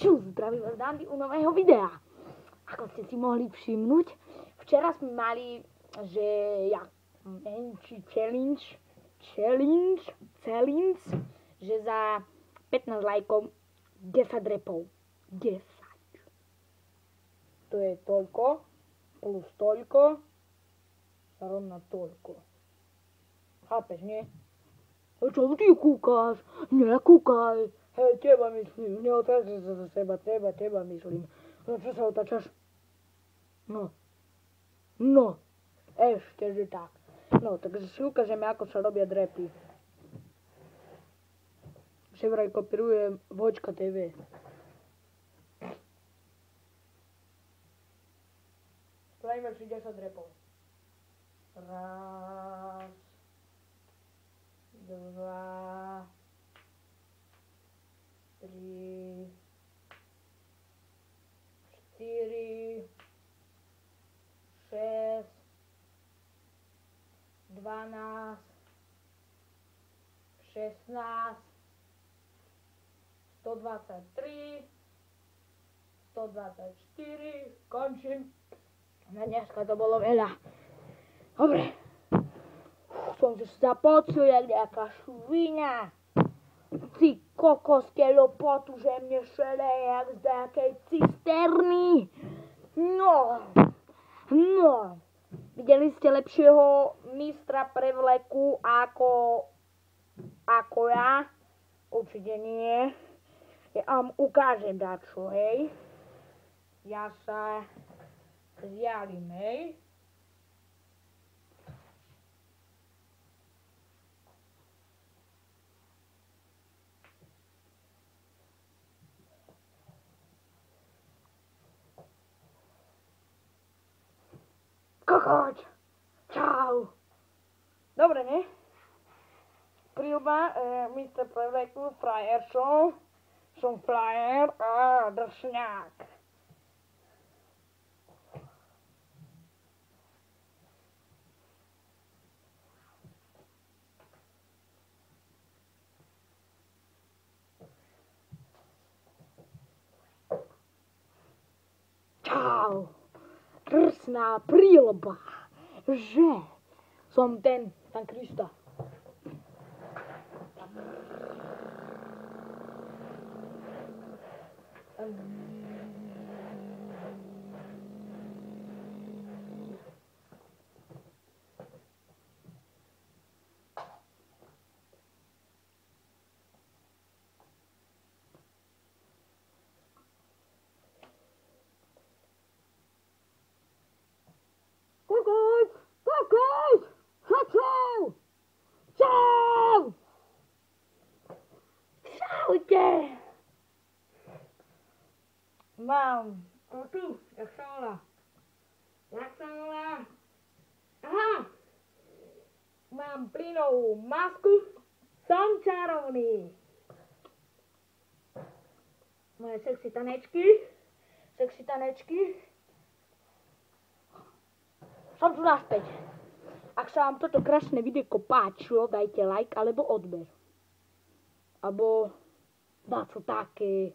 Zdraví vás Dandy u nového videa. Ako ste si mohli všimnúť, včera sme mali, že menší challenge, že za 15 lajkov 10 repov. 10. To je toľko, plus toľko, sa rovná toľko. Chápeš, nie? A čo ty kúkáš? Nekúkaj. Hej, teba myslím, neotáčaj sa za seba, teba myslím. No čo sa otáčaš? No, ešte, že tak. No, takže si ukážeme, ako sa robia drepy. Že vraj kopírujem Vočka TV. Spravíme si 10 drepov. Raz, dva, 3, 4, 6, 12, 16, 123, 124, končím. Na dneska to bolo veľa. Dobre. Som sa zapocul jak nejaká šviňa. Ty kokos, tie lopotu, že mne šele jak z nejakej cisterny. No. Videli ste lepšieho mistra prevleku ako ja? Určite nie. Ja vám ukážem dačo, hej. Ja sa zjavím, hej. Kokoč! Čau! Dobre, ne? Príľba, Mr. Prevleku, frajer som frajer a drsňák. Čau! Drsná príľba, že som ten Krista. Čaute! Mám tu, jak sa volá? Aha! Mám plynovú masku, som čarovný. Moje sexy tanečky. Som tu naspäť. Ak sa vám toto krásne videjko páčilo, dajte like alebo odber. Alebo dáco také.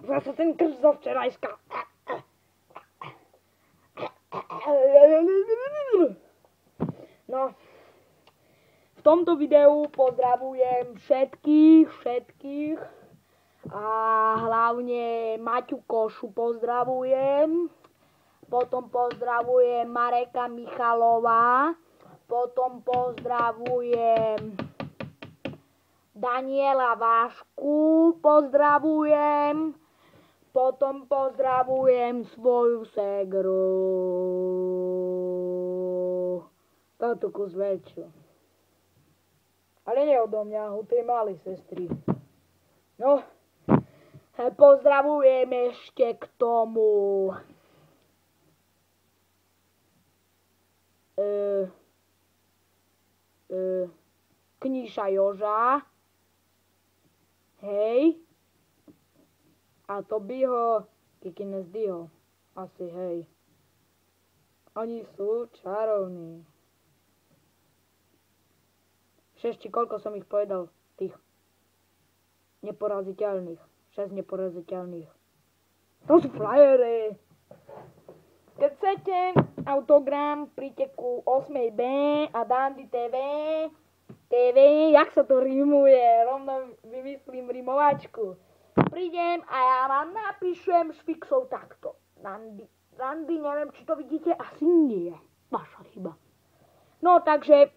Zase ten krč zo včerajška. No, v tomto videu pozdravujem všetkých a hlavne Maťu Košu pozdravujem. Potom pozdravujem Mareka Michalova. Potom pozdravujem Daniela Vášku, pozdravujem. Potom pozdravujem svoju segru. Táto kus väčšiu. Ale nie odo mňa, u tej malej sestry. No, pozdravujem ešte k tomu Kníša Joža, hej, a to Biho, Kikines Diho, asi hej. Oni sú čarovní. Šešti, koľko som ich povedal, tých neporaziteľných. 6 neporaziteľných. To sú flyere. Keď chcete autogram, príďte ku 8B a Dandy TV. Jak sa to rímuje? Rovno vymyslím rimovačku. Prídem a ja vám napíšem s fixou takto. Dandy, neviem, či to vidíte, asi nie. Vaša chyba. No, takže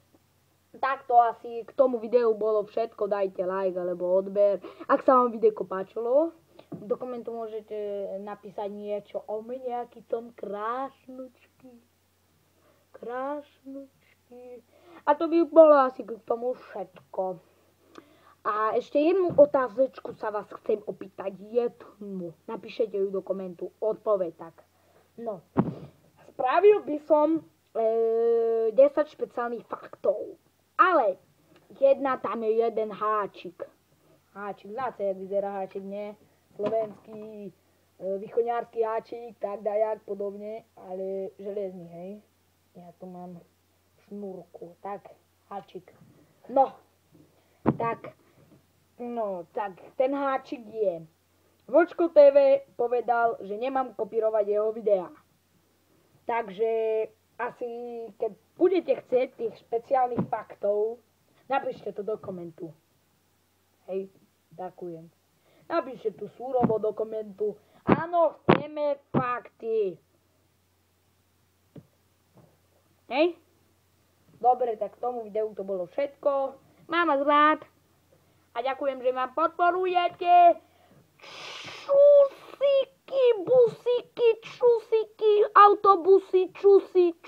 takto asi k tomu videu bolo všetko. Dajte like alebo odber. Ak sa vám videjko páčilo, do komentu môžete napísať niečo o mne, aký som krásnučky. A to by bolo asi k tomu všetko. A ešte jednu otázečku sa vás chcem opýtať. Jednu. Napíšete ju do komentu. Odpoveď tak. No. Spravil by som 10 špeciálnych faktov. Ale tam je jeden háčik. Znáte, jak vyzerá háčik, nie? Slovenský, východňársky háčik, tak dajak, podobne, ale železný, hej? Ja tu mám šnúrku, tak, háčik. No, tak, ten háčik je. Vočko TV povedal, že nemám kopírovať jeho videá. Takže asi, keď budete chcieť tých špeciálnych faktov, napíšte to do komentu. Hej, ďakujem. Napíšte tu súrovo do komentu. Áno, chceme fakty. Hej? Dobre, tak k tomu videu to bolo všetko. Mám vás rád. A ďakujem, že ma podporujete. Čusíky, busíky, čusíky, autobusy, čusy.